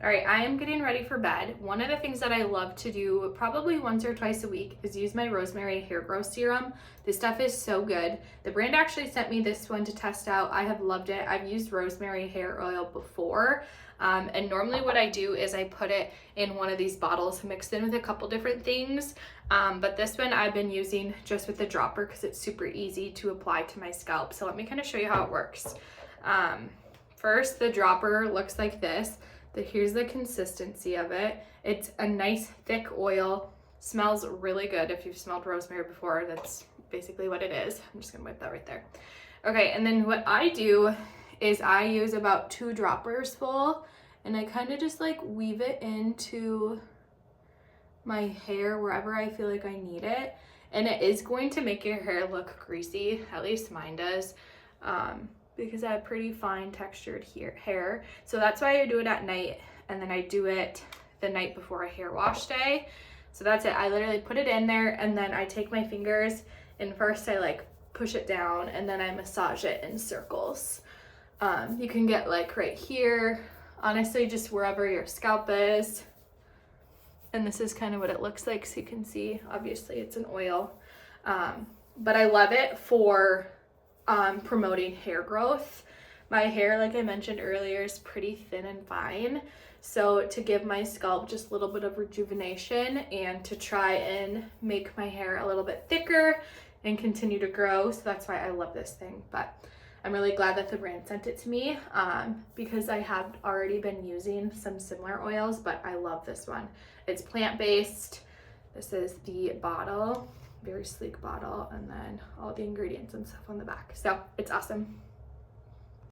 All right, I am getting ready for bed. One of the things that I love to do probably once or twice a week is use my rosemary hair growth serum. This stuff is so good. The brand actually sent me this one to test out. I have loved it. I've used rosemary hair oil before. And normally what I do is I put it in one of these bottles mixed in with a couple different things. But this one I've been using just with the dropper because it's super easy to apply to my scalp. So let me kind of show you how it works. First, the dropper looks like this. Here's the consistency of it. It's a nice thick oil, smells really good. If you've smelled rosemary before, that's basically what it is. I'm just gonna wipe that right there. Okay, and then what I do is I use about 2 droppers full, and I kind of just like weave it into my hair wherever I feel like I need it. And it is going to make your hair look greasy, at least mine does. Because I have pretty fine textured hair. So that's why I do it at night, and then I do it the night before a hair wash day. So that's it. I literally put it in there, and then I take my fingers, and first I like push it down, and then I massage it in circles. You can get like right here, honestly, just wherever your scalp is. And this is kind of what it looks like, so you can see, obviously it's an oil. But I love it for promoting hair growth. My hair, like I mentioned earlier, is pretty thin and fine. So to give my scalp just a little bit of rejuvenation and to try and make my hair a little bit thicker and continue to grow. So that's why I love this thing. But I'm really glad that the brand sent it to me because I had already been using some similar oils, but I love this one. It's plant-based. This is the bottle. Very sleek bottle, and then all the ingredients and stuff on the back. So it's awesome.